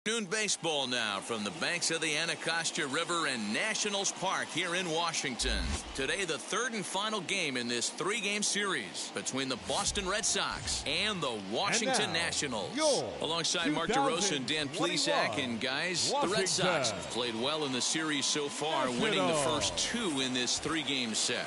Noon baseball now from the banks of the Anacostia River and Nationals Park here in Washington. Today, the third and final game in this three-game series between the Boston Red Sox and the Washington Nationals. Alongside Mark DeRosa and Dan Plesac, and guys, the Red Sox have played well in the series so far, winning the first two in this three-game set.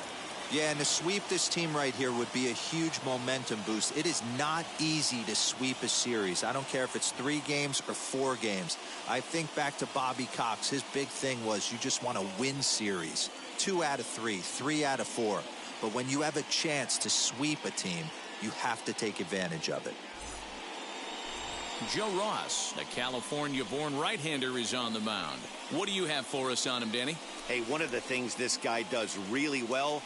Yeah, and to sweep this team right here would be a huge momentum boost. It is not easy to sweep a series. I don't care if it's 3 games or 4 games. I think back to Bobby Cox. His big thing was you just want to win series. 2 out of 3, 3 out of 4. But when you have a chance to sweep a team, you have to take advantage of it. Joe Ross, a California-born right-hander, is on the mound. What do you have for us on him, Danny? Hey, one of the things this guy does really well,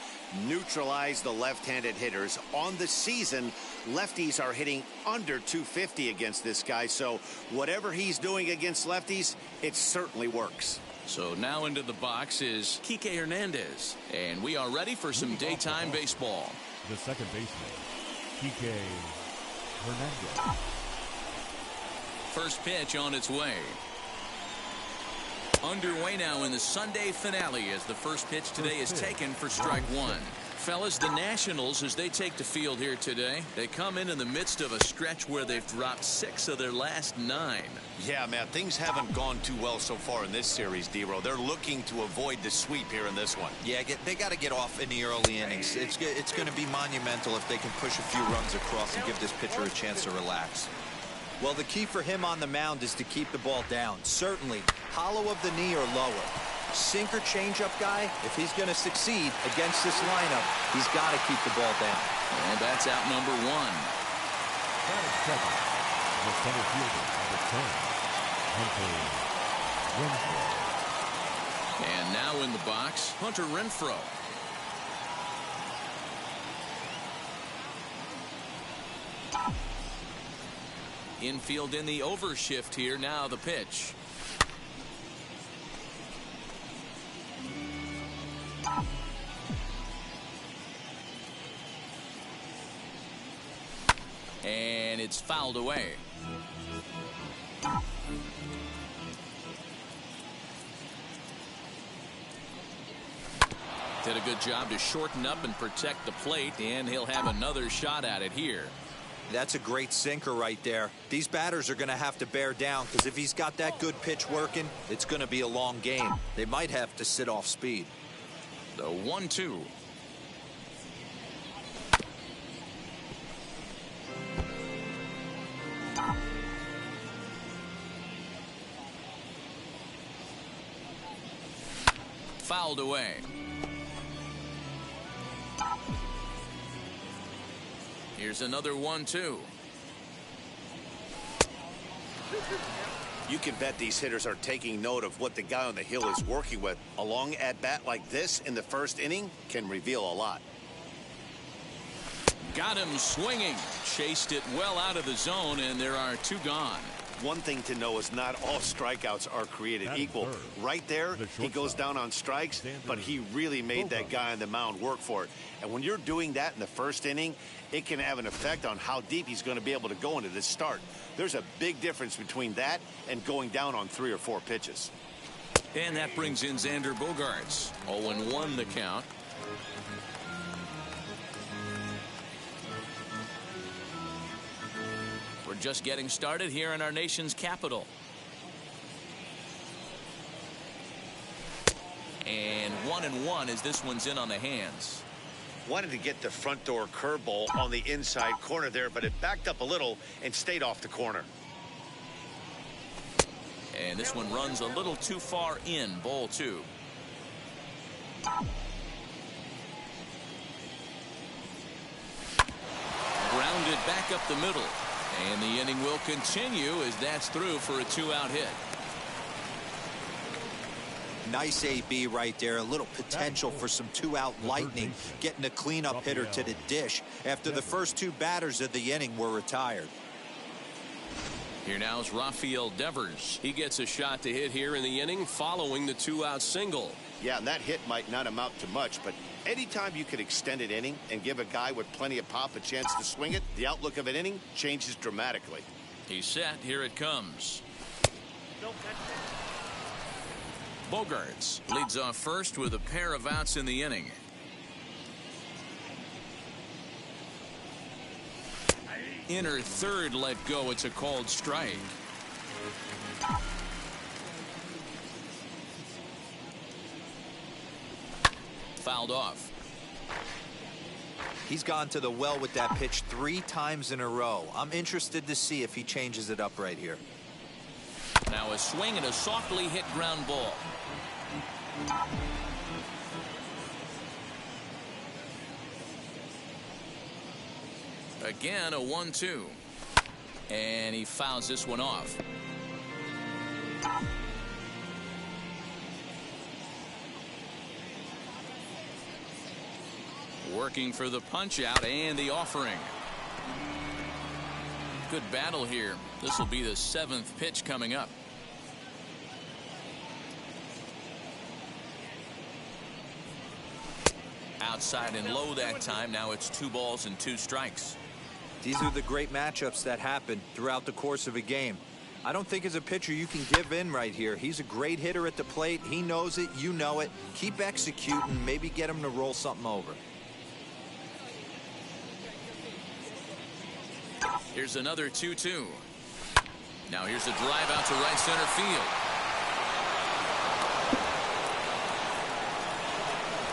neutralize the left-handed hitters. On the season, lefties are hitting under 250 against this guy, so whatever he's doing against lefties, it certainly works. So now into the box is Kike Hernandez, and we are ready for some daytime baseball. The second baseman, Kike Hernandez. First pitch on its way. Underway now in the Sunday finale as the first pitch today is taken for strike one. Fellas, the Nationals, as they take the field here today, they come in the midst of a stretch where they've dropped 6 of their last 9. Yeah, man, things haven't gone too well so far in this series, D-Row. They're looking to avoid the sweep here in this one. Yeah, they got to get off in the early innings. It's going to be monumental if they can push a few runs across and give this pitcher a chance to relax. Well, the key for him on the mound is to keep the ball down. Certainly, hollow of the knee or lower. Sinker changeup guy, if he's going to succeed against this lineup, he's got to keep the ball down. And that's out number 1. Batting second, the center fielder, number 10, Hunter Renfroe. And now in the box, Hunter Renfroe. Infield in the overshift here. Now the pitch. And it's fouled away. Did a good job to shorten up and protect the plate, and he'll have another shot at it here. That's a great sinker right there. These batters are going to have to bear down because if he's got that good pitch working, it's going to be a long game. They might have to sit off speed. The 1-2. Fouled away. Here's another 1-2. You can bet these hitters are taking note of what the guy on the hill is working with. A long at-bat like this in the first inning can reveal a lot. Got him swinging. Chased it well out of the zone, and there are 2 gone. One thing to know is not all strikeouts are created equal. Right there, he goes down on strikes, but he really made that guy on the mound work for it. And when you're doing that in the first inning, it can have an effect on how deep he's going to be able to go into this start. There's a big difference between that and going down on 3 or 4 pitches. And that brings in Xander Bogaerts. 0-1 the count. We're just getting started here in our nation's capital. And 1-1 as this one's in on the hands. Wanted to get the front door curveball on the inside corner there, but it backed up a little and stayed off the corner. And this one runs a little too far in. Ball 2. Grounded back up the middle. And the inning will continue as that's through for a 2-out hit. Nice AB right there. A little potential for some 2-out lightning, getting a cleanup hitter to the dish after the first 2 batters of the inning were retired. Here now is Rafael Devers. He gets a shot to hit here in the inning following the 2-out single. Yeah, and that hit might not amount to much, but anytime you can extend an inning and give a guy with plenty of pop a chance to swing it, the outlook of an inning changes dramatically. He's set. Here it comes. Bogarts leads off first with a pair of outs in the inning. Inner third let go. It's a called strike. Fouled off. He's gone to the well with that pitch 3 times in a row. I'm interested to see if he changes it up right here. Now a swing and a softly hit ground ball. Again, a 1-2. And he fouls this one off. Working for the punch out and the offering. Good battle here. This will be the 7th pitch coming up. Outside and low that time. Now it's 2 balls and 2 strikes. These are the great matchups that happen throughout the course of a game. I don't think as a pitcher you can give in right here. He's a great hitter at the plate. He knows it. You know it. Keep executing. Maybe get him to roll something over. Here's another 2-2. Now here's a drive out to right center field.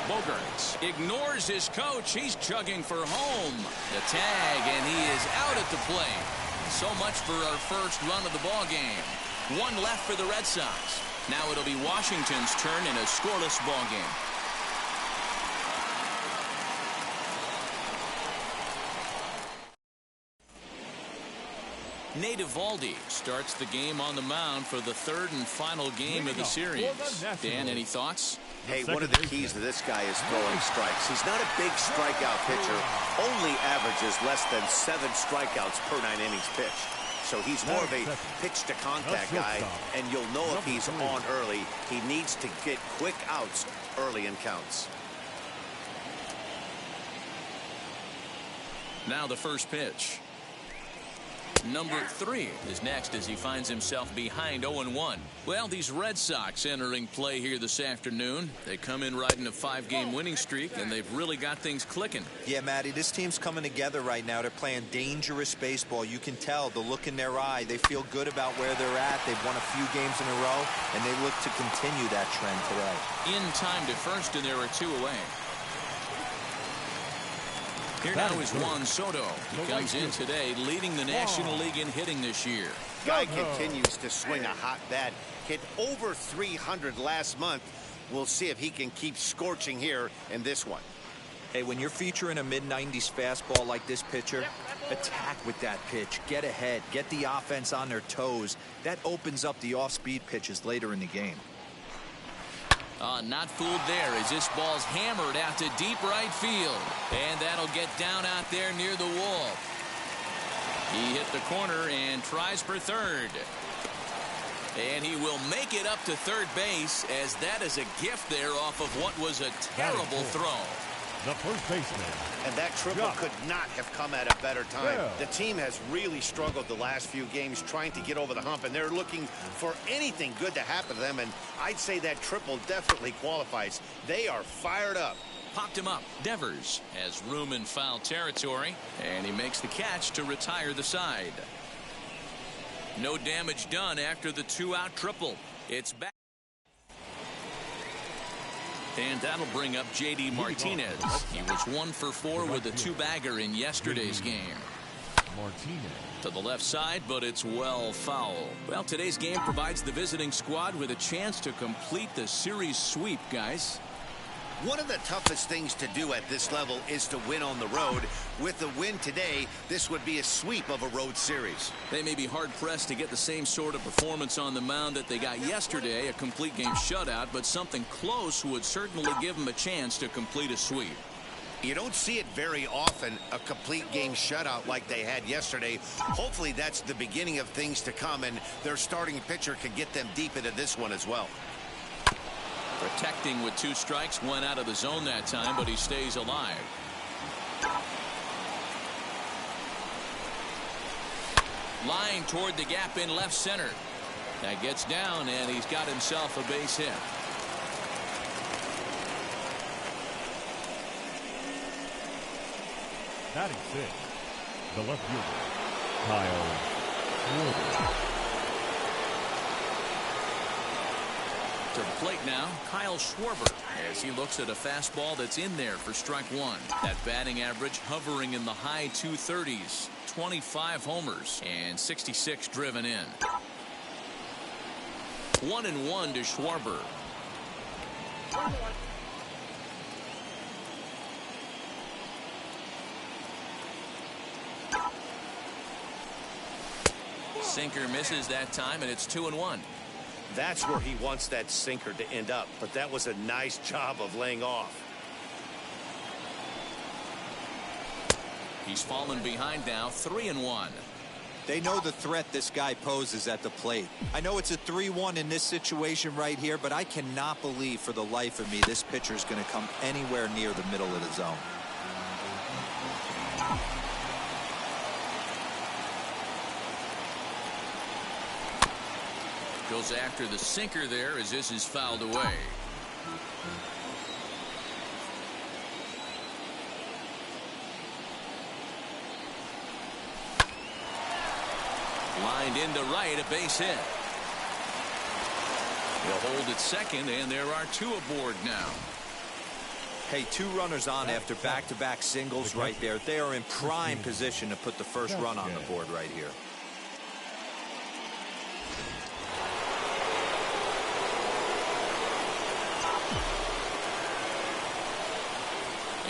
Bogarts ignores his coach. He's chugging for home. The tag, and he is out at the plate. So much for our first run of the ball game. 1 left for the Red Sox. Now it'll be Washington's turn in a scoreless ball game. Nate Eovaldi starts the game on the mound for the 3rd and final game of the series. Dan, any thoughts? Hey, one of the keys to this guy is throwing strikes. He's not a big strikeout pitcher. Only averages less than 7 strikeouts per 9 innings pitched. So he's more of a pitch-to-contact guy, and you'll know if he's on early. He needs to get quick outs early in counts. Now the first pitch. Number 3 is next as he finds himself behind 0-1. Well, these Red Sox entering play here this afternoon. They come in riding a 5-game winning streak, and they've really got things clicking. Yeah, Matty, this team's coming together right now. They're playing dangerous baseball. You can tell the look in their eye. They feel good about where they're at. They've won a few games in a row, and they look to continue that trend today. In time to first, and there are 2 away. Here now is Juan Soto. He comes in today leading the National League in hitting this year. Guy continues to swing a hot bat. Hit over 300 last month. We'll see if he can keep scorching here in this one. Hey, when you're featuring a mid-90s fastball like this pitcher, attack with that pitch. Get ahead. Get the offense on their toes. That opens up the off-speed pitches later in the game. Not fooled there as this ball's hammered out to deep right field. And that'll get down out there near the wall. He hit the corner and tries for third. And he will make it up to third base as that is a gift there off of what was a terrible throw. The first baseman. And that triple could not have come at a better time. Yeah. The team has really struggled the last few games trying to get over the hump, and they're looking for anything good to happen to them, and I'd say that triple definitely qualifies. They are fired up. Popped him up. Devers has room in foul territory, and he makes the catch to retire the side. No damage done after the 2-out triple. It's back. And that'll bring up J.D. Martinez. He was 1 for 4 with a 2-bagger in yesterday's game. Martinez to the left side, but it's well foul. Well, today's game provides the visiting squad with a chance to complete the series sweep, guys. One of the toughest things to do at this level is to win on the road. With the win today, this would be a sweep of a road series. They may be hard-pressed to get the same sort of performance on the mound that they got yesterday, a complete game shutout, but something close would certainly give them a chance to complete a sweep. You don't see it very often, a complete game shutout like they had yesterday. Hopefully that's the beginning of things to come, and their starting pitcher can get them deep into this one as well. Protecting with 2 strikes, went out of the zone that time, but he stays alive. Lying toward the gap in left center. That gets down, and he's got himself a base hit. Batting sixth, the left fielder, Kyle Schwarber. To the plate now, Kyle Schwarber, as he looks at a fastball that's in there for strike one. That batting average hovering in the high 230s, 25 homers and 66 driven in. 1-1 to Schwarber. Sinker misses that time, and it's 2-1. That's where he wants that sinker to end up, but that was a nice job of laying off. He's fallen behind now, 3-1. They know the threat this guy poses at the plate. I know it's a 3-1 in this situation right here, but I cannot believe for the life of me this pitcher is going to come anywhere near the middle of the zone. Goes after the sinker there as this is fouled away. Lined into right, a base hit. He'll hold at second, and there are two aboard now. Hey, 2 runners on after back-to-back singles right there. They are in prime position to put the first run on the board right here.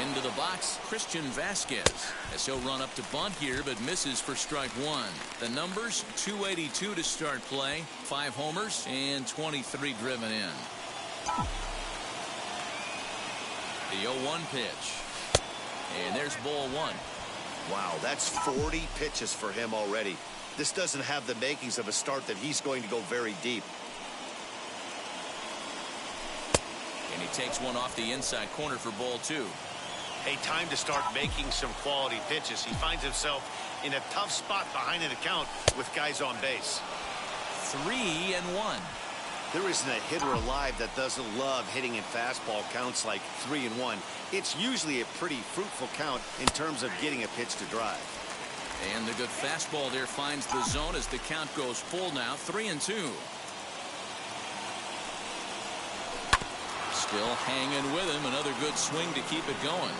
Into the box, Christian Vasquez, as he'll run up to bunt here, but misses for strike one. The numbers, 282 to start play, 5 homers and 23 driven in. The 0-1 pitch, and there's ball one. Wow, that's 40 pitches for him already. This doesn't have the makings of a start that he's going to go very deep. And he takes one off the inside corner for ball two. Hey, time to start making some quality pitches. He finds himself in a tough spot behind an account with guys on base. 3-1. There isn't a hitter alive that doesn't love hitting in fastball counts like 3-1. It's usually a pretty fruitful count in terms of getting a pitch to drive. And the good fastball there finds the zone as the count goes full now, 3-2. Still hanging with him. Another good swing to keep it going.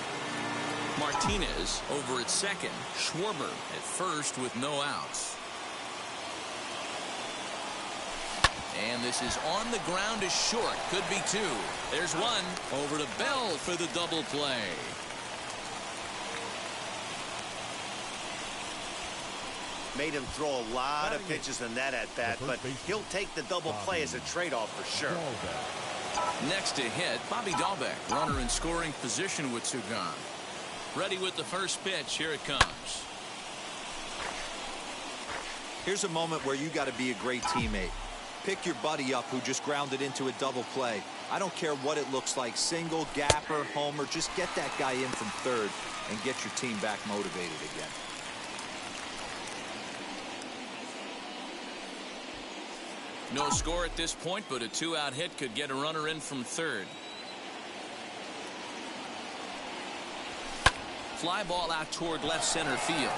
Martinez over at second. Schwarber at first with no outs. And this is on the ground is short. Could be 2. There's one. Over to Bell for the double play. Made him throw a lot of pitches in that at bat, but he'll take the double play as a trade-off for sure. Next to hit, Bobby Dahlbeck, runner in scoring position with 2 gone. Ready with the first pitch. Here it comes. Here's a moment where you got to be a great teammate. Pick your buddy up who just grounded into a double play. I don't care what it looks like, single, gapper, homer, just get that guy in from third and get your team back motivated again. No score at this point, but a 2-out hit could get a runner in from third. Fly ball out toward left center field.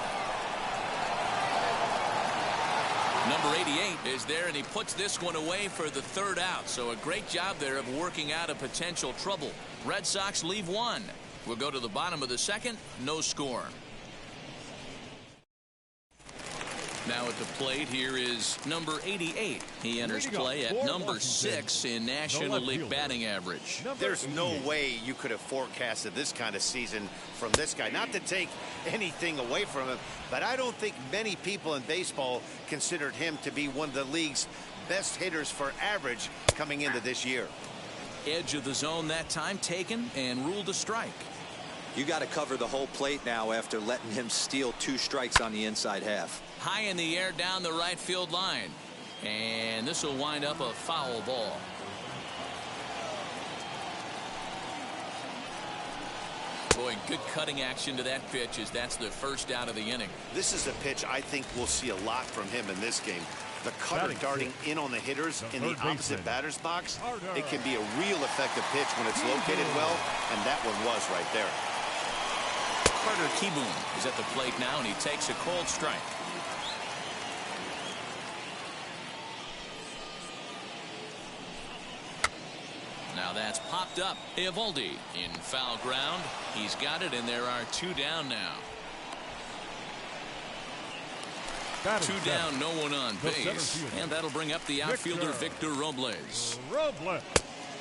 Number 88 is there, and he puts this one away for the 3rd out. So a great job there of working out a potential trouble. Red Sox leave 1. We'll go to the bottom of the 2nd. No score. Now at the plate here is number 88. He enters play at number 6 in National League batting average. There's no way you could have forecasted this kind of season from this guy. Not to take anything away from him, but I don't think many people in baseball considered him to be one of the league's best hitters for average coming into this year. Edge of the zone that time taken and ruled a strike. You got to cover the whole plate now after letting him steal 2 strikes on the inside half. High in the air down the right field line. And this will wind up a foul ball. Boy, good cutting action to that pitch as that's the 1st out of the inning. This is a pitch I think we'll see a lot from him in this game. The cutter darting in on the hitters in the opposite batter's box, it can be a real effective pitch when it's located well, and that one was right there. Carter Kieboom is at the plate now, and he takes a cold strike. Now that's popped up. Eovaldi in foul ground. He's got it, and there are 2 down now. 2 down, no one on base. And that'll bring up the outfielder, Victor Robles.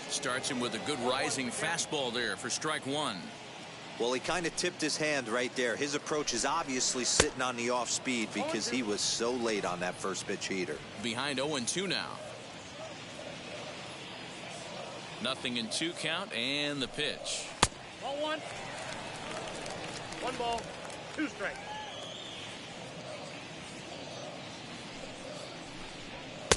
Starts him with a good rising fastball there for strike 1. Well, he kind of tipped his hand right there. His approach is obviously sitting on the off speed because he was so late on that first pitch heater. Behind 0-2 now. 0-2 count, and the pitch. Ball 1. 1 ball, 2 strikes.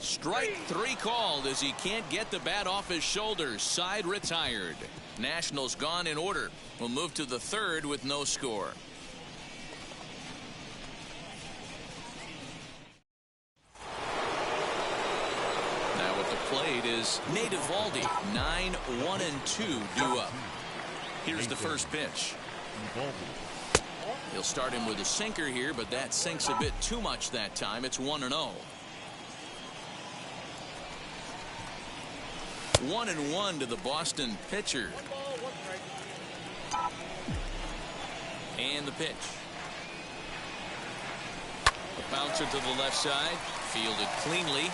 Strike 3 called as he can't get the bat off his shoulders. Side retired. Nationals gone in order. We'll move to the 3rd with no score. Now at the plate is Nate Eovaldi. 9-1-2 due up. Here's the first pitch. He'll start him with a sinker here, but that sinks a bit too much that time. It's 1-0. 1-1 to the Boston pitcher. And the pitch. A bouncer to the left side. Fielded cleanly.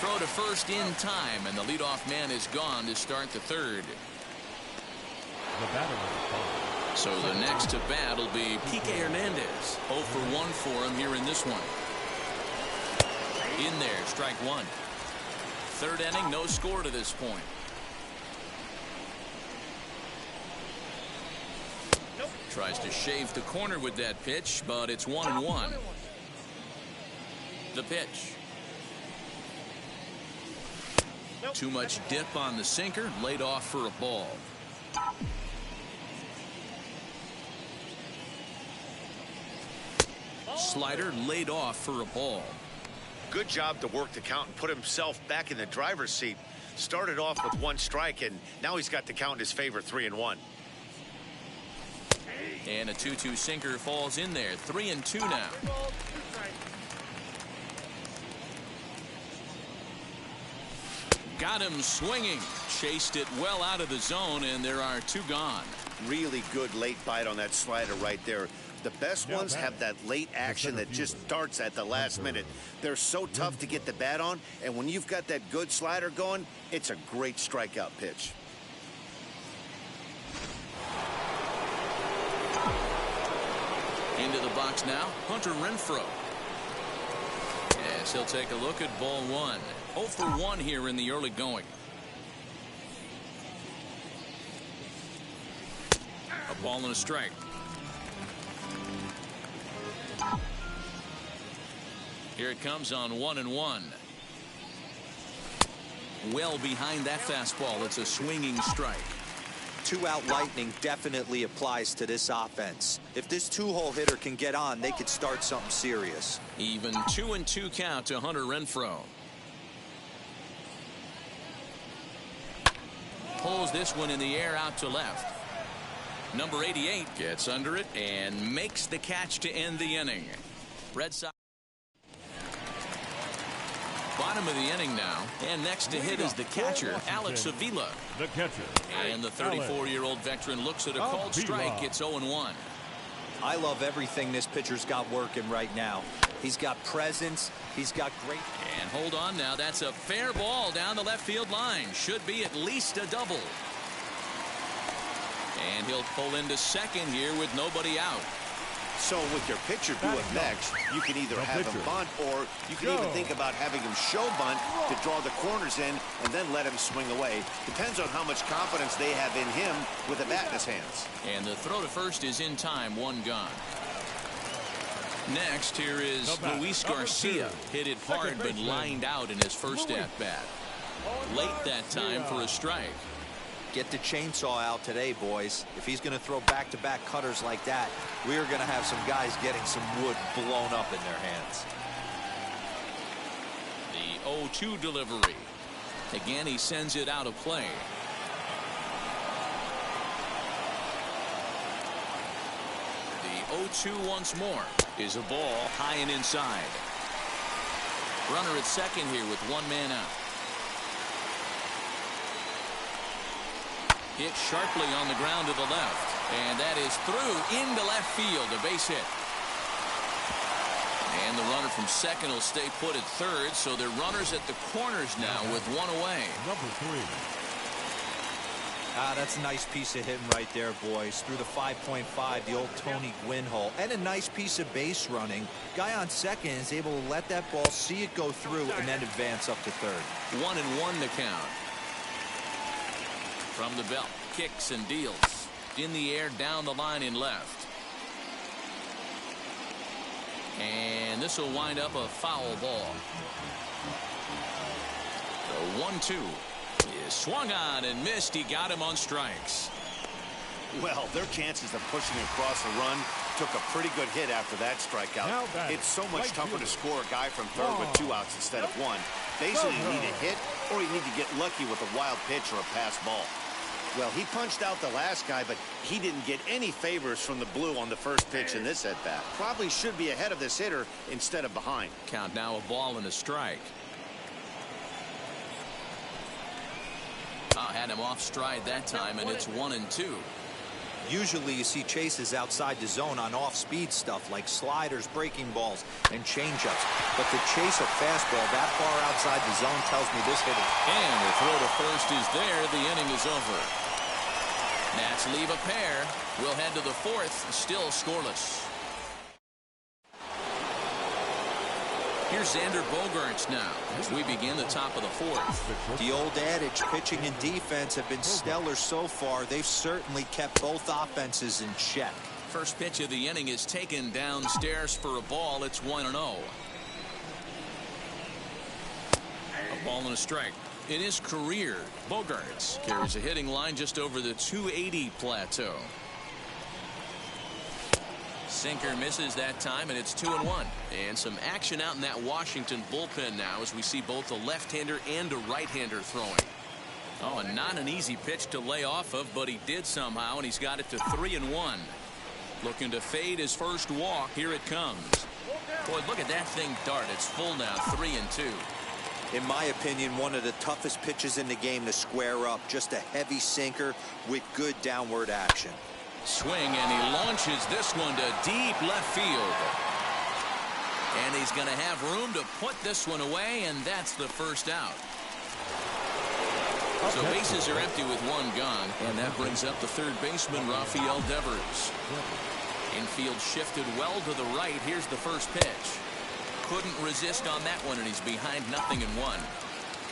Throw to first in time, and the leadoff man is gone to start the 3rd. So the next to bat will be Kike Hernandez. 0 for 1 for him here in this one. In there, strike 1. 3rd inning, no score to this point. Tries to shave the corner with that pitch, but it's 1-1. The pitch. Too much dip on the sinker, laid off for a ball. Slider laid off for a ball. Good job to work the count and put himself back in the driver's seat. Started off with 1 strike, and now he's got the count in his favor, 3-1. And a 2-2 sinker falls in there. 3-2 now. Got him swinging. Chased it well out of the zone, and there are 2 gone. Really good late bite on that slider right there. The best ones have that late action that just starts at the last minute. They're so tough to get the bat on, and when you've got that good slider going, it's a great strikeout pitch. Into the box now, Hunter Renfroe. Yes, he'll take a look at ball 1. 0 for 1 here in the early going. A ball and a strike. Here it comes on 1-1. Well behind that fastball. It's a swinging strike. 2-out lightning definitely applies to this offense. If this 2-hole hitter can get on, they could start something serious. Even 2-2 count to Hunter Renfroe. Pulls this one in the air out to left. Number 88 gets under it and makes the catch to end the inning. Redsox. Bottom of the inning now, and next to hit is the catcher, Alex Avila. The catcher. And the 34-year-old veteran looks at a called strike. It's 0-1. I love everything this pitcher's got working right now. He's got presence. He's got great. And hold on now. That's a fair ball down the left field line. Should be at least a double. And he'll pull into second here with nobody out. So with your pitcher doing next, you can either have him bunt, or you can even think about having him show bunt to draw the corners in and then let him swing away. Depends on how much confidence they have in him with a bat in his hands. And the throw to first is in time. 1 gone. Next, here is Luis Garcia. Hit it hard but lined out in his first at-bat. Late that time for a strike. Get the chainsaw out today, boys. If he's going to throw back-to-back cutters like that, we are going to have some guys getting some wood blown up in their hands. 0-2 delivery. Again, he sends it out of play. The 0-2 once more is a ball high and inside. Runner at second here with one man out. Hit sharply on the ground to the left. And that is through into left field. A base hit. And the runner from second will stay put at third. So they're runners at the corners now with one away. Number 3. That's a nice piece of hitting right there, boys. Through the 5.5, the old Tony Gwynn hole. And a nice piece of base running. Guy on second is able to let that ball, see it go through, and then advance up to third. 1-1 the count. From the belt, kicks and deals. In the air, down the line in left. And this will wind up a foul ball. The 1-2 is swung on and missed. He got him on strikes. Well, their chances of pushing across a run took a pretty good hit after that strikeout. It's so much tougher to score a guy from third with 2 outs instead of 1. Basically, you need a hit or you need to get lucky with a wild pitch or a pass ball. Well, he punched out the last guy, but he didn't get any favors from the blue on the first pitch in this at-bat. Probably should be ahead of this hitter instead of behind. Count now a ball and a strike. Had him off stride that time, and it's 1-2. Usually you see chases outside the zone on off-speed stuff like sliders, breaking balls, and changeups. But to chase a fastball that far outside the zone tells me this hitter. And the throw to first is there. The inning is over. Nats leave a pair. We'll head to the fourth, still scoreless. Here's Xander Bogaerts now as we begin the top of the fourth. The old adage, pitching and defense have been stellar so far. They've certainly kept both offenses in check. First pitch of the inning is taken downstairs for a ball. It's 1-0. A ball and a strike. In his career, Bogaerts carries a hitting line just over the 280 plateau. Sinker misses that time, and it's 2-1. And some action out in that Washington bullpen now as we see both a left-hander and a right-hander throwing. Oh, and not an easy pitch to lay off of, but he did somehow, and he's got it to 3-1. Looking to fade his first walk. Here it comes. Boy, look at that thing dart. It's full now, 3-2. In my opinion, one of the toughest pitches in the game to square up. Just a heavy sinker with good downward action. Swing, and he launches this one to deep left field. And he's going to have room to put this one away, and that's the first out. So bases are empty with one gone, and that brings up the third baseman, Rafael Devers. Infield shifted well to the right. Here's the first pitch. Couldn't resist on that one, and he's behind 0-1.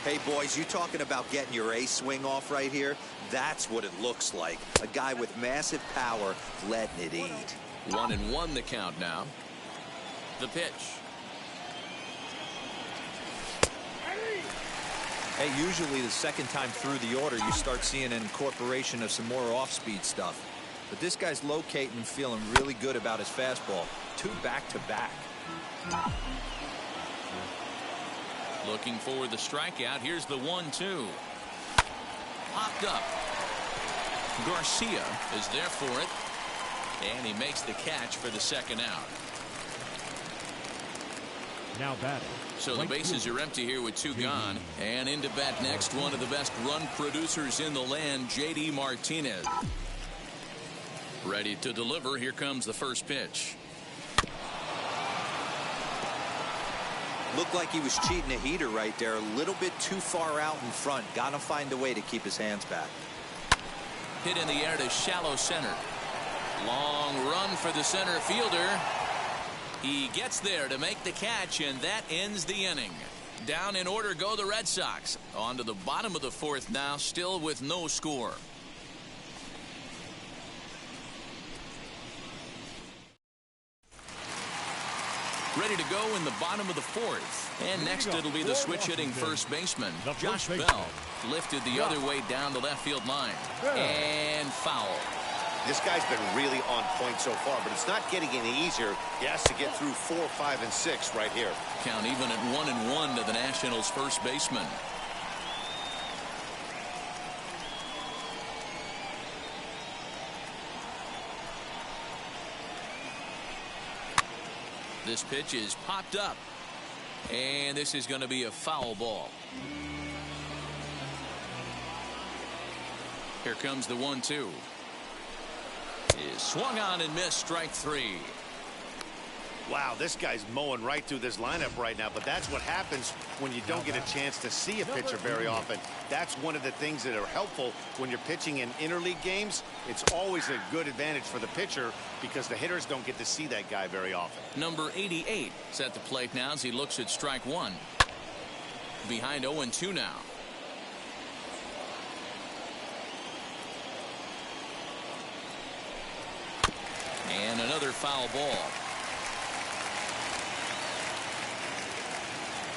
Hey, boys, you talking about getting your ace swing off right here? That's what it looks like. A guy with massive power letting it eat. 1-1 the count now. The pitch. Hey, usually the second time through the order, you start seeing an incorporation of some more off-speed stuff. But this guy's locating and feeling really good about his fastball. 2 back-to-back. Looking for the strikeout. Here's the 1-2. Popped up. Garcia is there for it. And he makes the catch for the second out. Now batting. So the bases are empty here with 2 gone. And into bat next, one of the best run producers in the land, J.D. Martinez. Ready to deliver. Here comes the first pitch. Looked like he was cheating a heater right there. A little bit too far out in front. Gotta find a way to keep his hands back. Hit in the air to shallow center. Long run for the center fielder. He gets there to make the catch, and that ends the inning. Down in order go the Red Sox. On to the bottom of the fourth now, still with no score. Ready to go in the bottom of the fourth. And next it'll be the switch-hitting first baseman, Josh Bell. Lifted the other way down the left field line. And foul. This guy's been really on point so far, but it's not getting any easier. He has to get through 4, 5, and 6 right here. Count even at 1-1 to the Nationals' first baseman. This pitch is popped up, and this is going to be a foul ball. Here comes the 1-2. Is swung on and missed, strike 3. Wow, this guy's mowing right through this lineup right now, but that's what happens when you don't get a chance to see a pitcher very often. That's one of the things that are helpful when you're pitching in interleague games. It's always a good advantage for the pitcher because the hitters don't get to see that guy very often. Number 88 is at the plate now as he looks at strike 1. Behind 0-2 now. And another foul ball.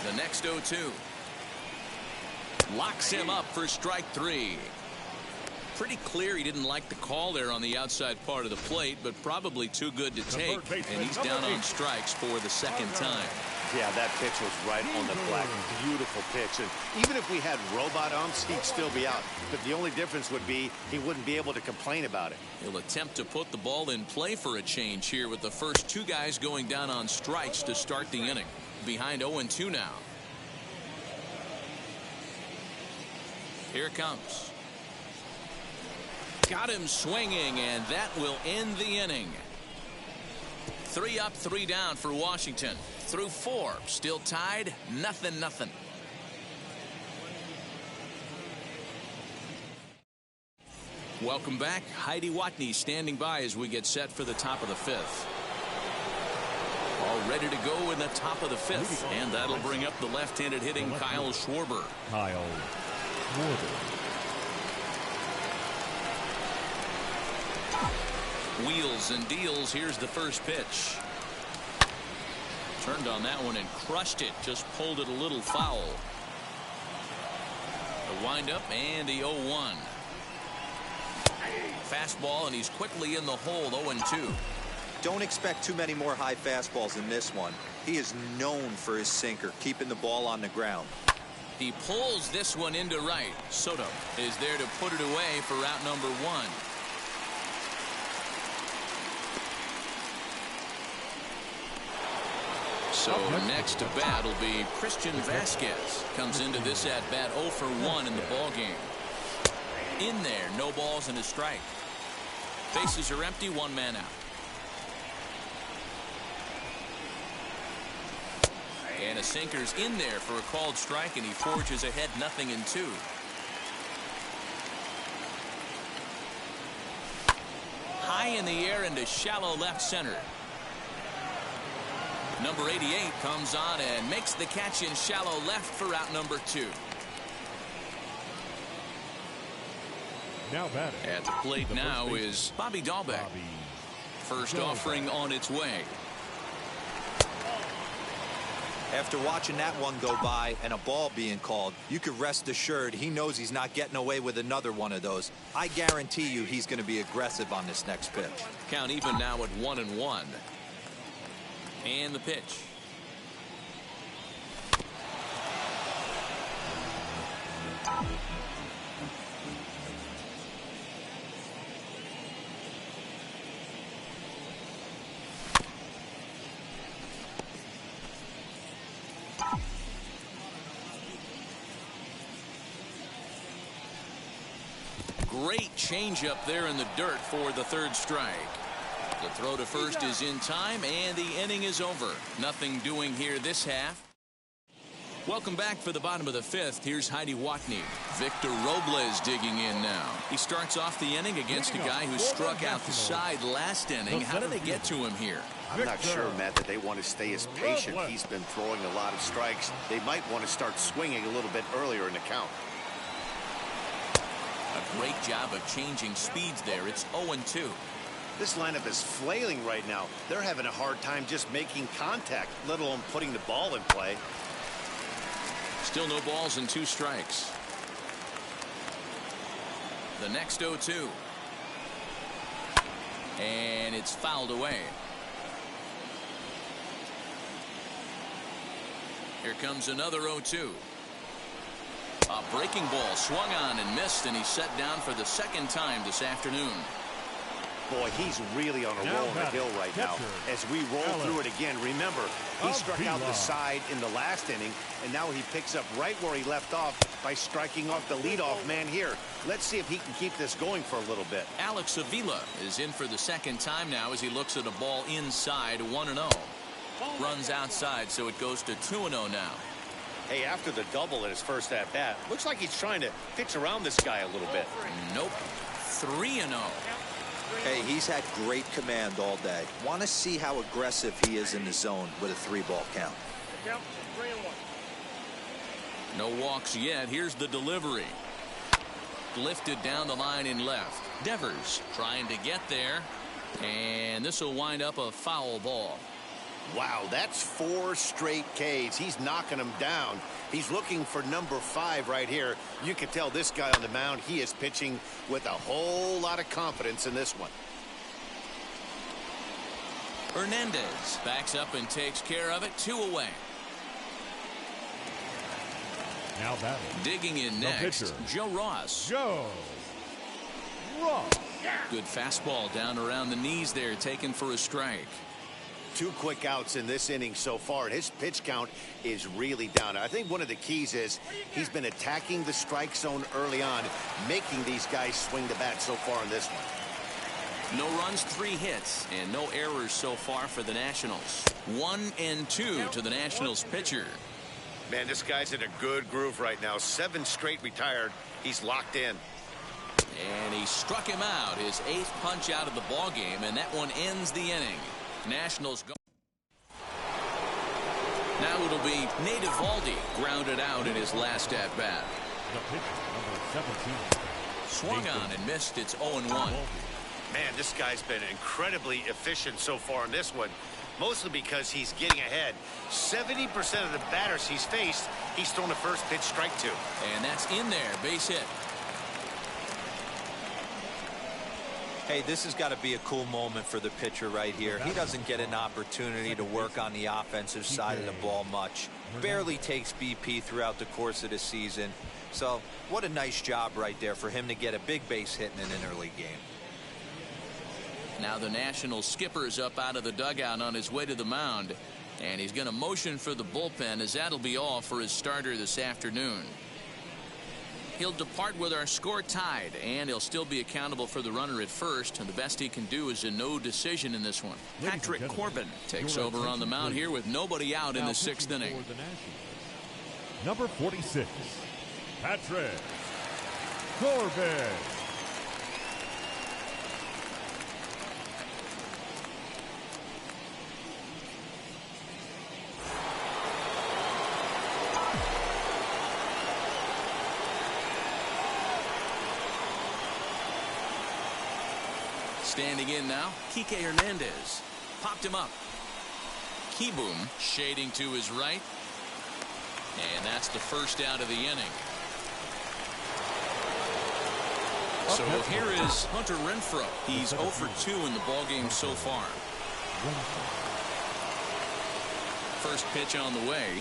The next 0-2. Locks him up for strike 3. Pretty clear he didn't like the call there on the outside part of the plate, but probably too good to take. And he's down on strikes for the second time. Yeah, that pitch was right on the black. Beautiful pitch. And even if we had robot umps, he'd still be out. But the only difference would be he wouldn't be able to complain about it. He'll attempt to put the ball in play for a change here with the first two guys going down on strikes to start the inning. Behind 0-2 now. Here it comes. Got him swinging, and that will end the inning. 3 up, 3 down for Washington. Through 4, still tied, 0-0. Welcome back. Heidi Watney standing by as we get set for the top of the 5th. All ready to go in the top of the 5th, and that'll bring up the left-handed hitting Kyle Schwarber. Kyle Schwarber. Wheels and deals. Here's the first pitch. Turned on that one and crushed it. Just pulled it a little foul. The windup and the 0-1. Fastball, and he's quickly in the hole. 0-2. Don't expect too many more high fastballs in this one. He is known for his sinker, keeping the ball on the ground. He pulls this one into right. Soto is there to put it away for out number 1. So next to bat will be Christian Vasquez. Comes into this at bat 0 for 1 in the ball game. In there, no balls and a strike. Bases are empty, 1 man out. And a sinker's in there for a called strike, and he forges ahead 0-2. High in the air into shallow left center. Number 88 comes on and makes the catch in shallow left for out number 2. Now batting. At the plate now is Bobby Dahlbeck. First offering on its way. After watching that one go by and a ball being called, you could rest assured he knows he's not getting away with another one of those. I guarantee you he's going to be aggressive on this next pitch. Count even now at 1-1. And the pitch. Great changeup there in the dirt for the 3rd strike. The throw to first is in time, and the inning is over. Nothing doing here this half. Welcome back for the bottom of the 5th. Here's Heidi Watney. Victor Robles digging in now. He starts off the inning against a guy who struck out the side last inning. How did they get to him here? I'm not sure, Matt, that they want to stay as patient. He's been throwing a lot of strikes. They might want to start swinging a little bit earlier in the count. A great job of changing speeds there. It's 0-2. This lineup is flailing right now. They're having a hard time just making contact, let alone putting the ball in play. Still no balls and 2 strikes. The next 0-2. And it's fouled away. Here comes another 0-2. A breaking ball swung on and missed, and he's set down for the second time this afternoon. Boy, he's really on a roll on the hill right now. As we roll through it again, remember, he struck out the side in the last inning, and now he picks up right where he left off by striking off the leadoff man here. Let's see if he can keep this going for a little bit. Alex Avila is in for the second time now as he looks at a ball inside 1-0. Runs outside, so it goes to 2-0 now. Hey, after the double in his first at-bat, looks like he's trying to pitch around this guy a little bit. Nope. 3-0. Hey, he's had great command all day. Want to see how aggressive he is in the zone with a 3-ball count. No walks yet. Here's the delivery. Lifted down the line in left. Devers trying to get there. And this will wind up a foul ball. Wow, that's 4 straight Ks. He's knocking them down. He's looking for number 5 right here. You can tell this guy on the mound, he is pitching with a whole lot of confidence in this one. Hernandez backs up and takes care of it. 2 away. Now batting. Digging in next, Joe Ross. Joe Ross. Good fastball down around the knees there, taken for a strike. 2 quick outs in this inning so far, and his pitch count is really down. I think one of the keys is he's been attacking the strike zone early on, making these guys swing the bat so far in this one. No runs, 3 hits, and no errors so far for the Nationals. 1-2 to the Nationals pitcher. Man, this guy's in a good groove right now. 7 straight retired. He's locked in. And he struck him out, his 8th punch out of the ball game, and that one ends the inning. Nationals go. Now it'll be Nate Eovaldi grounded out in his last at bat. The pitcher, number 17. Swung on and missed. It's 0-1. Man, this guy's been incredibly efficient so far in this one, mostly because he's getting ahead. 70% of the batters he's faced, he's thrown a first pitch strike to. And that's in there, base hit. Hey, this has got to be a cool moment for the pitcher right here. He doesn't get an opportunity to work on the offensive side of the ball much. Barely takes BP throughout the course of the season. So what a nice job right there for him to get a big base hit in an interleague game. Now the National skipper's up out of the dugout on his way to the mound. And he's going to motion for the bullpen, as that'll be all for his starter this afternoon. He'll depart with our score tied, and he'll still be accountable for the runner at first, and the best he can do is a no decision in this one. Patrick Corbin takes over on the mound here with nobody out in the 6th inning. Number 46, Patrick Corbin. Standing in now, Kike Hernandez. Popped him up. Kieboom shading to his right. And that's the first out of the inning. So here is Hunter Renfroe. He's 0 for 2 in the ballgame so far. First pitch on the way.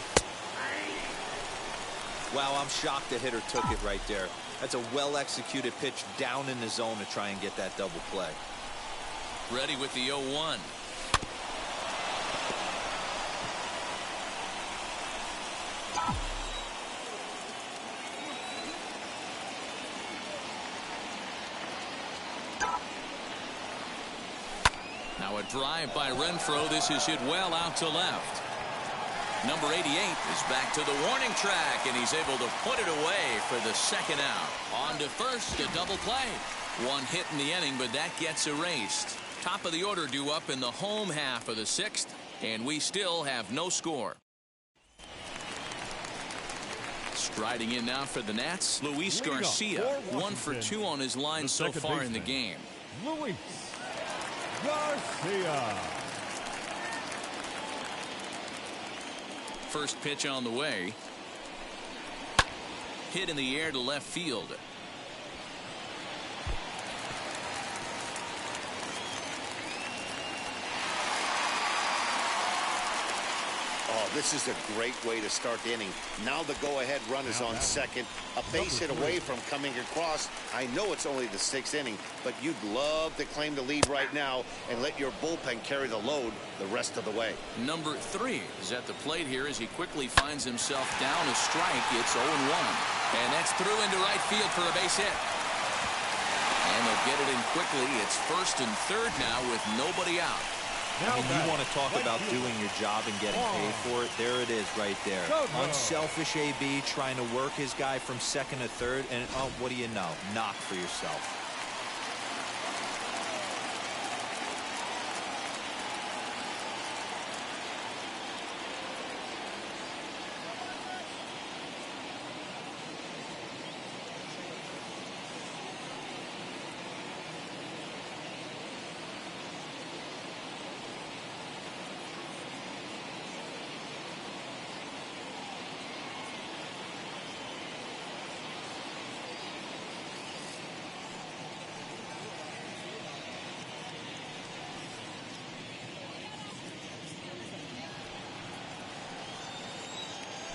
Wow, I'm shocked the hitter took it right there. That's a well-executed pitch down in the zone to try and get that double play. Ready with the 0-1. Now a drive by Renfroe. This is hit well out to left. Number 88 is back to the warning track, and he's able to put it away for the second out. On to first, a double play. 1 hit in the inning, but that gets erased. Top of the order due up in the home half of the 6th, and we still have no score. Striding in now for the Nats, Luis Garcia. 1 for 2 on his line so far in the game. Luis Garcia. First pitch on the way. Hit in the air to left field. This is a great way to start the inning. Now the go-ahead run is on second. A base hit away from coming across. I know it's only the 6th inning, but you'd love to claim the lead right now and let your bullpen carry the load the rest of the way. Number 3 is at the plate here as he quickly finds himself down a strike. It's 0-1. And that's through into right field for a base hit. And they'll get it in quickly. It's 1st and 3rd now with nobody out. I mean, you want to talk about doing your job and getting paid for it. There it is right there. Unselfish AB trying to work his guy from 2nd to 3rd. And, oh, what do you know? Knock for yourself.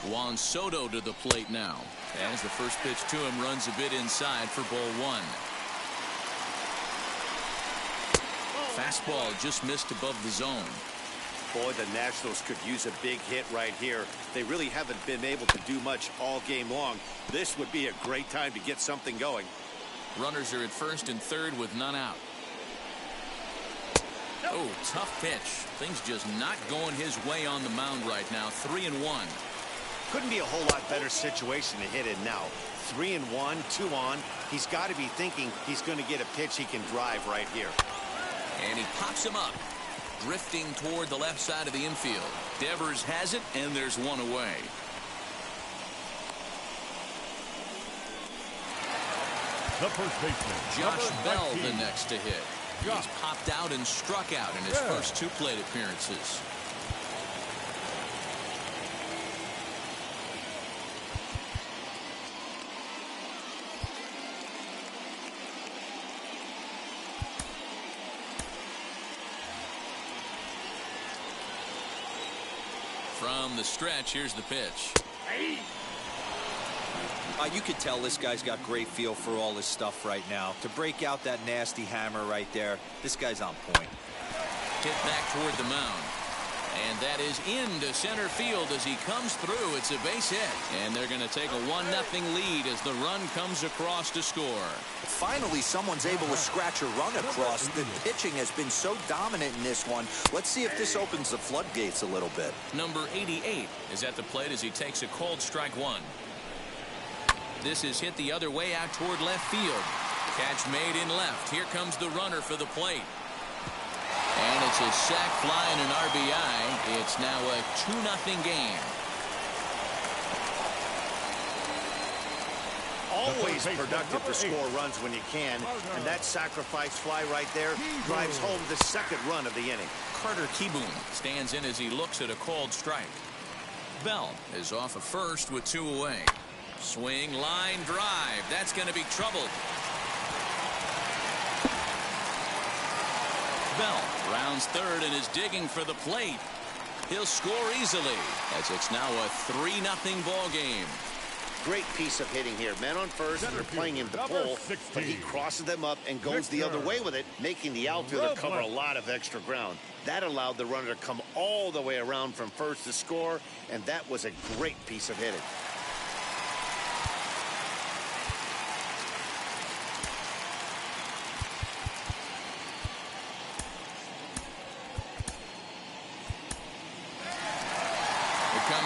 Juan Soto to the plate now. As the first pitch to him runs a bit inside for ball 1. Fastball just missed above the zone. Boy, the Nationals could use a big hit right here. They really haven't been able to do much all game long. This would be a great time to get something going. Runners are at 1st and 3rd with none out. Oh, tough pitch. Things just not going his way on the mound right now. 3-1. Couldn't be a whole lot better situation to hit in now. 3-1, 2 on. He's got to be thinking he's going to get a pitch he can drive right here. And he pops him up, drifting toward the left side of the infield. Devers has it, and there's one away. The first baseman, Josh Bell, the next to hit. He's popped out and struck out in his first 2 plate appearances. From the stretch, here's the pitch. You could tell this guy's got great feel for all this stuff right now. To break out that nasty hammer right there, this guy's on point. Hit back toward the mound. And that is into center field as he comes through. It's a base hit. And they're going to take a 1-0 lead as the run comes across to score. Finally, someone's able to scratch a run across. The pitching has been so dominant in this one. Let's see if this opens the floodgates a little bit. Number 88 is at the plate as he takes a called strike 1. This is hit the other way out toward left field. Catch made in left. Here comes the runner for the plate. And it's a sac fly and an RBI. It's now a 2-0 game. Always productive to score runs when you can, and that sacrifice fly right there drives home the 2nd run of the inning. Carter Kieboom stands in as he looks at a called strike. Bell is off of first with 2 away. Swing, line, drive. That's going to be troubled. Bell rounds 3rd and is digging for the plate. He'll score easily as it's now a 3-0 ball game. Great piece of hitting here. Men on first, they're playing him to pull, but he crosses them up and goes the other way with it, making the outfielder cover a lot of extra ground. That allowed the runner to come all the way around from first to score, and that was a great piece of hitting.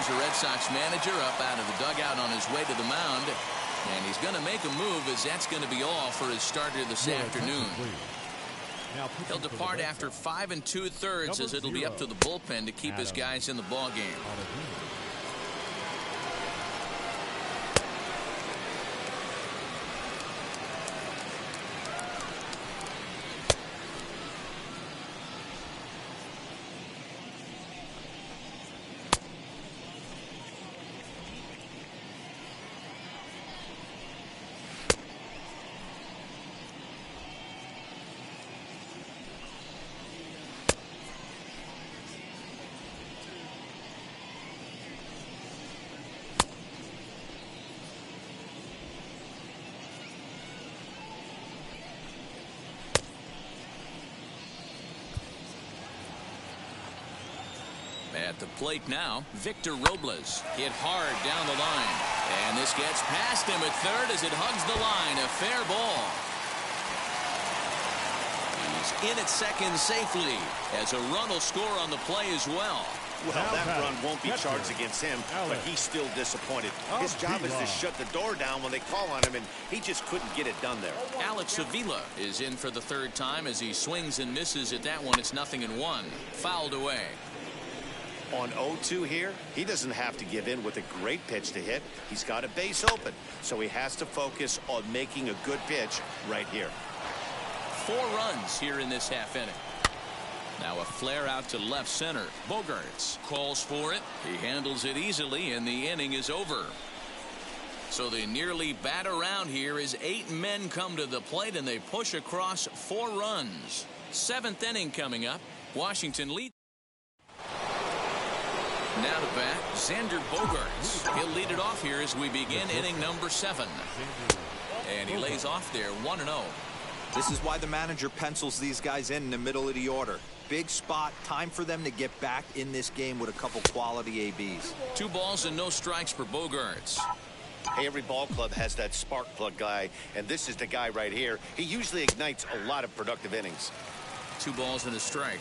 The Red Sox manager up out of the dugout on his way to the mound, and he's going to make a move as that's going to be all for his starter this afternoon. He'll depart after 5 2/3 as it'll be up to the bullpen to keep his guys in the ball game. the plate now, Victor Robles. Hit hard down the line. And this gets past him at third as it hugs the line. A fair ball. He's in at second safely as a run will score on the play as well. Well, that run won't be charged against him, but he's still disappointed. His job is to shut the door down when they call on him, and he just couldn't get it done there. Alex Avila is in for the third time as he swings and misses at that one. It's 0-1. Fouled away. On 0-2 here, he doesn't have to give in with a great pitch to hit. He's got a base open, so he has to focus on making a good pitch right here. 4 runs here in this half inning. Now a flare out to left center. Bogaerts calls for it. He handles it easily, and the inning is over. So they nearly bat around here as 8 men come to the plate, and they push across 4 runs. 7th inning coming up. Washington leads. Now to bat, Xander Bogaerts. He'll lead it off here as we begin inning number 7. And he lays off there 1-0. This is why the manager pencils these guys in the middle of the order. Big spot, time for them to get back in this game with a couple quality ABs. 2 balls and no strikes for Bogaerts. Hey, every ball club has that spark plug guy, and this is the guy right here. He usually ignites a lot of productive innings. 2 balls and a strike.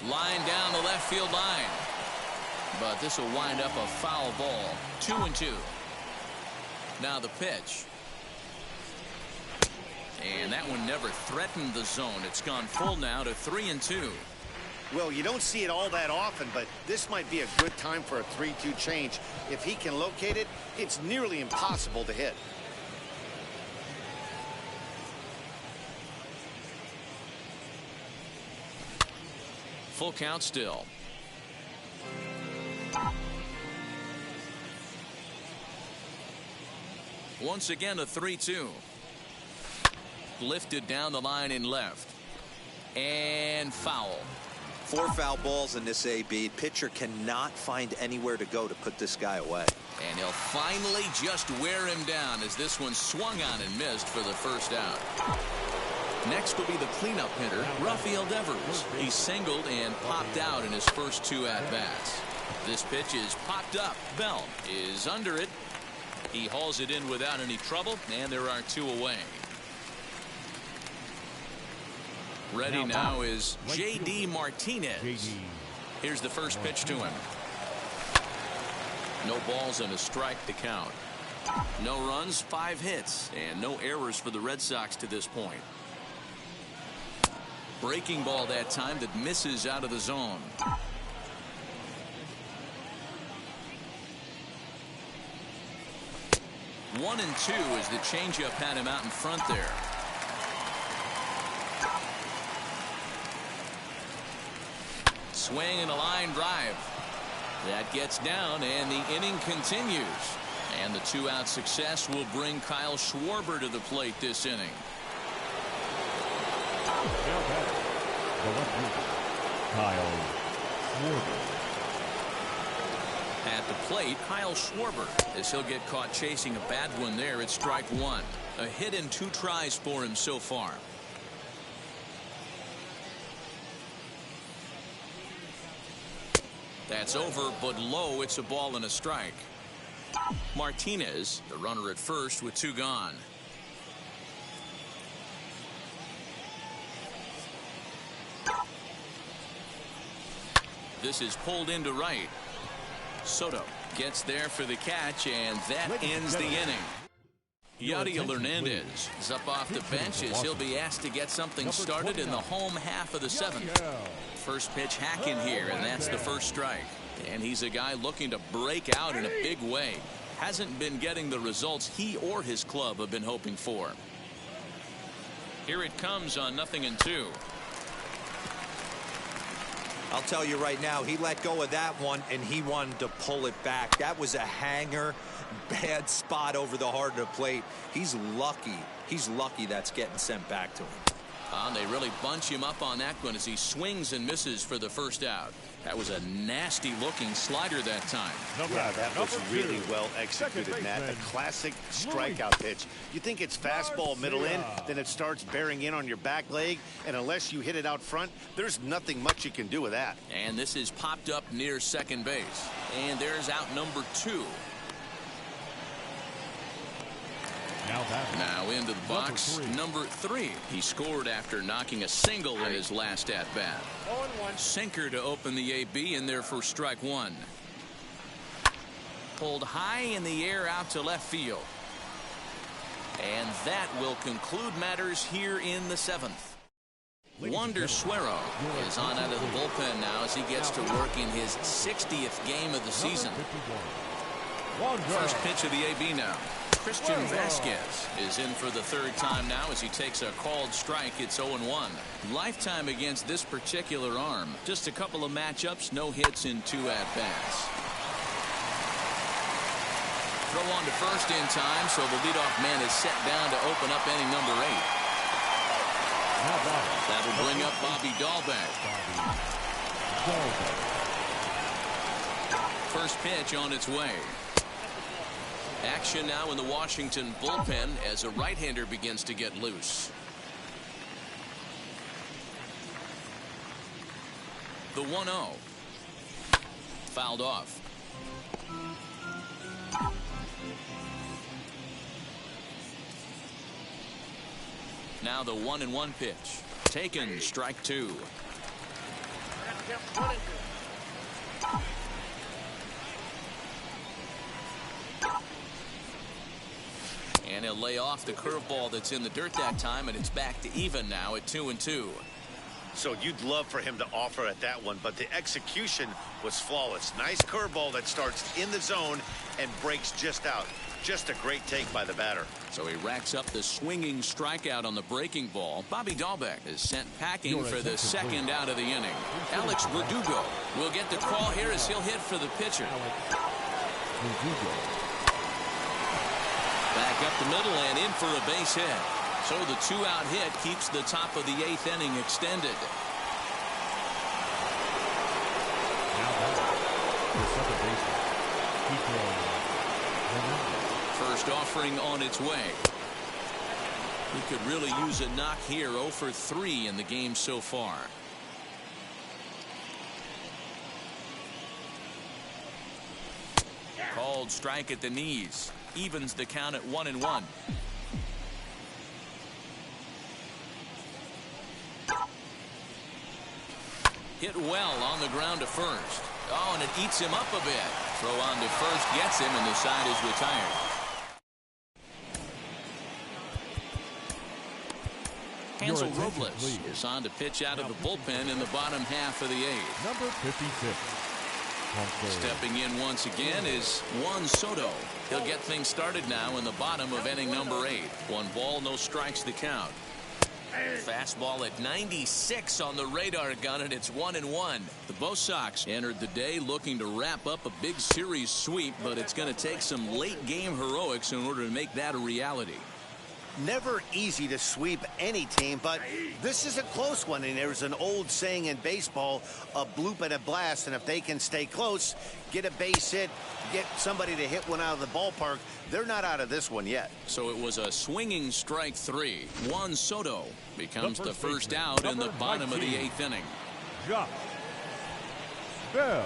Line down the left field line. But this will wind up a foul ball. 2-2. Now the pitch. And that one never threatened the zone. It's gone full now to 3-2. Well, you don't see it all that often, but this might be a good time for a 3-2 change. If he can locate it, it's nearly impossible to hit. Full count still. Once again a 3-2. Lifted down the line in left. And foul. 4 foul balls in this AB. Pitcher cannot find anywhere to go to put this guy away. And he'll finally just wear him down as this one swung on and missed for the first out. Next will be the cleanup hitter, Rafael Devers. He singled and popped out in his first 2 at-bats. This pitch is popped up. Bell is under it. He hauls it in without any trouble, and there are 2 away. Ready now is J.D. Martinez. Here's the first pitch to him. No balls and a strike to count. No runs, 5 hits, and no errors for the Red Sox to this point. Breaking ball that time that misses out of the zone. One and 2 as the changeup had him out in front there. Swing and a line drive. That gets down, and the inning continues. And the 2-out success will bring Kyle Schwarber to the plate this inning. Kyle Schwarber. At the plate, Kyle Schwarber, as he'll get caught chasing a bad one there at strike 1. A hit and 2 tries for him so far. That's over, but low. It's a ball and a strike. Martinez, the runner at first with 2 gone. This is pulled into right. Soto gets there for the catch, and that ends the inning. Yadier Hernandez is up off the bench as he'll be asked to get something started in the home half of the 7th. First pitch hack in here, and that's the first strike. And he's a guy looking to break out in a big way. Hasn't been getting the results he or his club have been hoping for. Here it comes on 0-2. I'll tell you right now, he let go of that one, and he wanted to pull it back. That was a hanger, bad spot over the heart of the plate. He's lucky. He's lucky that's getting sent back to him. They really bunch him up on that one as he swings and misses for the first out. That was a nasty looking slider that time. Yeah, that was really well executed, Matt. A classic strikeout pitch. You think it's fastball middle in, then it starts bearing in on your back leg, and unless you hit it out front, there's nothing much you can do with that. And this is popped up near second base. And there's out number 2. Now into the box, number 3. He scored after knocking a single in his last at-bat. Sinker to open the AB in there for strike 1. Pulled high in the air out to left field. And that will conclude matters here in the 7th. Wander Suero is on out of the bullpen now as he gets to work in his 60th game of the season. First pitch of the AB now. Christian Vasquez is in for the 3rd time now as he takes a called strike. It's 0-1. Lifetime against this particular arm. Just a couple of matchups, no hits in 2 at-bats. Throw on to first in time, so the leadoff man is set down to open up inning number 8. That'll bring up Bobby Dahlbeck. First pitch on its way. Action now in the Washington bullpen as a right-hander begins to get loose. The 1-0. Fouled off. Now the 1-1 pitch. Taken, strike 2. And he'll lay off the curveball that's in the dirt that time, and it's back to even now at 2-2. So you'd love for him to offer at that one, but the execution was flawless. Nice curveball that starts in the zone and breaks just out. Just a great take by the batter. So he racks up the swinging strikeout on the breaking ball. Bobby Dahlbeck is sent packing for the 2nd out of the inning. Alex Verdugo will get the call here as he'll hit for the pitcher. Back up the middle and in for a base hit. So the 2-out hit keeps the top of the 8th inning extended. First offering on its way. He could really use a knock here. 0 for 3 in the game so far. Called strike at the knees. Evens the count at 1-1. Hit well on the ground to first. Oh, and it eats him up a bit. Throw on to first gets him, and the side is retired. Hansel Robles is on to pitch out of the bullpen in the bottom half of the 8th. Number 56. Stepping in once again is Juan Soto. He'll get things started now in the bottom of inning number 8. 1 ball, no strikes the count. Fastball at 96 on the radar gun, and it's 1-1. The Bo Sox entered the day looking to wrap up a big series sweep, but it's going to take some late game heroics in order to make that a reality. Never easy to sweep any team, but this is a close one, and there's an old saying in baseball, a bloop and a blast, and if they can stay close, get a base hit, get somebody to hit one out of the ballpark, they're not out of this one yet. So it was a swinging strike 3. Juan Soto becomes the first out in the bottom of the 8th inning. Josh Bell.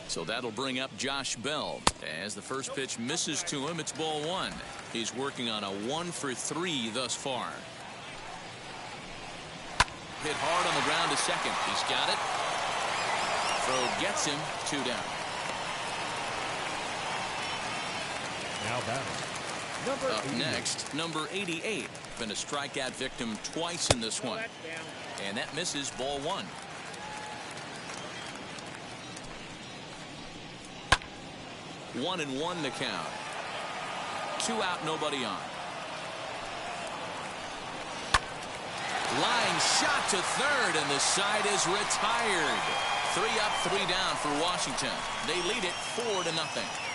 So that'll bring up Josh Bell. As the first pitch misses to him, it's ball 1. He's working on a 1 for 3 thus far. Hit hard on the ground to second. He's got it. Throw gets him. 2 down. Now batting. Up next, number 88. Been a strikeout victim twice in this one. And that misses ball 1. 1-1 the count. 2 out, nobody on. Line shot to third, and the side is retired. 3 up, 3 down for Washington. They lead it 4-0.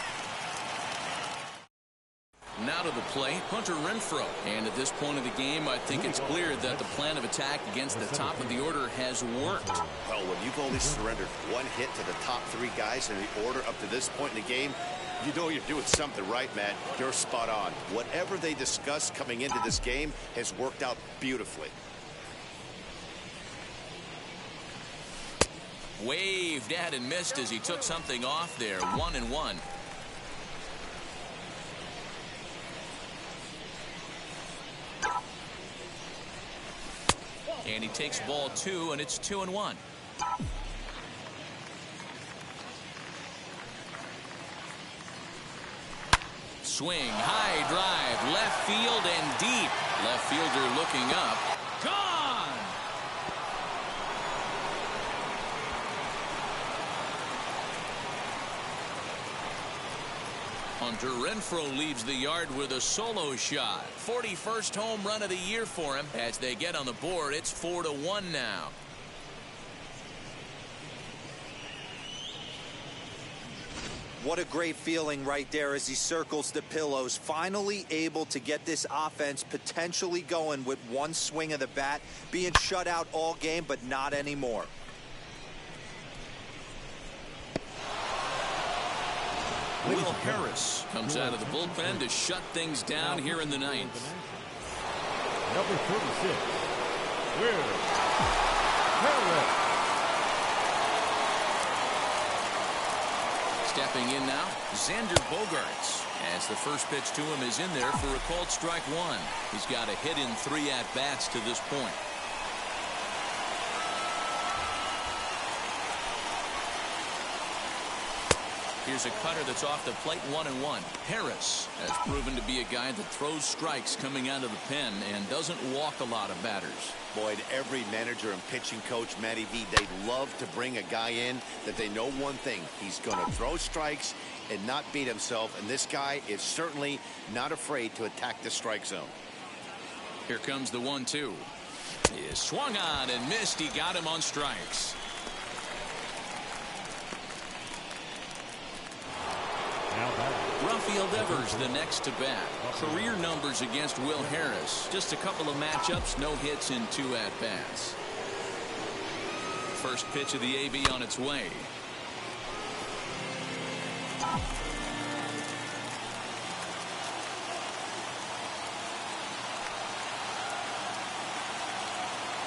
Now to the plate, Hunter Renfroe. And at this point of the game, I think it's clear that the plan of attack against the top of the order has worked. Well, when you've only surrendered 1 hit to the top 3 guys in the order up to this point in the game, you know you're doing something right, Matt. You're spot on. Whatever they discussed coming into this game has worked out beautifully. Waved at and missed as he took something off there. 1-1. And he takes ball 2, and it's 2-1. Swing, high drive, left field and deep. Left fielder looking up. Gone! Hunter Renfroe leaves the yard with a solo shot. 41st home run of the year for him. As they get on the board, it's 4-1 now. What a great feeling right there as he circles the pillows. Finally able to get this offense potentially going with 1 swing of the bat. Being shut out all game, but not anymore. Will Harris comes out of the bullpen to shut things down here in the 9th. Number 46, Will Harris. Stepping in now, Xander Bogaerts. As the first pitch to him is in there for a called strike 1. He's got a hit in 3 at-bats to this point. Here's a cutter that's off the plate, 1-1. Harris has proven to be a guy that throws strikes coming out of the pen and doesn't walk a lot of batters. Boyd, every manager and pitching coach, Matty V, they love to bring a guy in that they know one thing. He's going to throw strikes and not beat himself, and this guy is certainly not afraid to attack the strike zone. Here comes the 1-2. He swung on and missed. He got him on strikes. Rafael Devers the next to bat. Career numbers against Will Harris. Just a couple of matchups, no hits in 2 at-bats. First pitch of the AB on its way.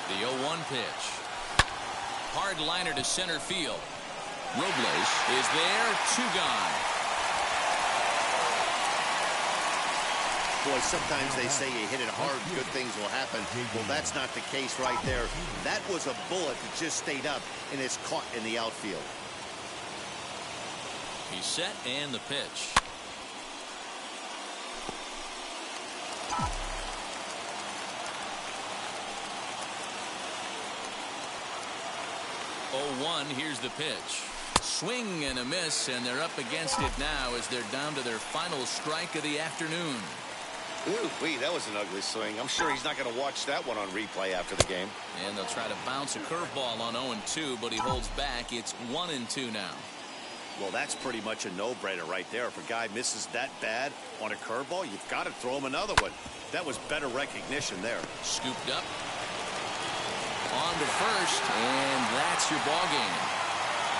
The 0-1 pitch. Hard liner to center field. Robles is there, 2 gone. Boy, sometimes they say you hit it hard, good things will happen. Well, that's not the case right there. That was a bullet that just stayed up and is caught in the outfield. He's set and the pitch. Oh, 1, here's the pitch. Swing and a miss, and they're up against it now as they're down to their final strike of the afternoon. Ooh-wee, that was an ugly swing. I'm sure he's not going to watch that one on replay after the game. And they'll try to bounce a curveball on 0-2, but he holds back. It's 1-2 now. Well, that's pretty much a no-brainer right there. If a guy misses that bad on a curveball, you've got to throw him another one. That was better recognition there. Scooped up. On to first, and that's your ball game.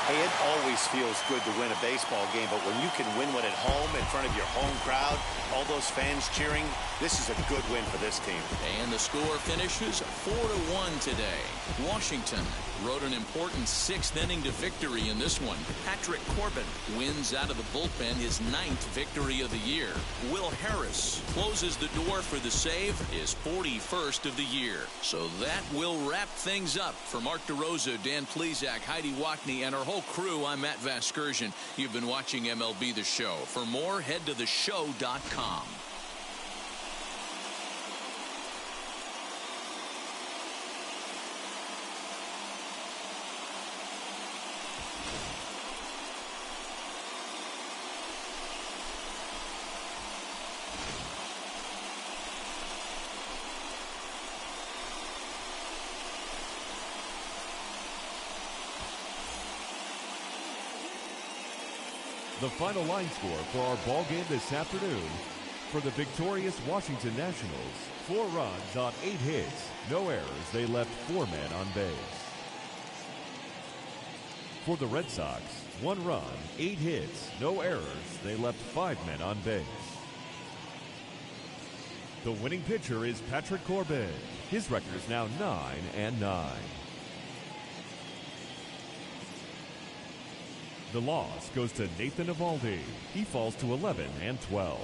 Hey, it always feels good to win a baseball game, but when you can win one at home in front of your home crowd, all those fans cheering, this is a good win for this team. And the score finishes 4-1 today. Washington rode an important 6th inning to victory in this one. Patrick Corbin wins out of the bullpen his 9th victory of the year. Will Harris closes the door for the save, his 41st of the year. So that will wrap things up. For Mark DeRosa, Dan Plesac, Heidi Wackney, and our whole crew, I'm Matt Vasgersian. You've been watching MLB The Show. For more, head to theshow.com. The final line score for our ball game this afternoon: for the victorious Washington Nationals, 4 runs on 8 hits, no errors. They left 4 men on base. For the Red Sox, 1 run, 8 hits, no errors. They left 5 men on base. The winning pitcher is Patrick Corbin. His record is now 9-9. The loss goes to Nathan Eovaldi. He falls to 11-12.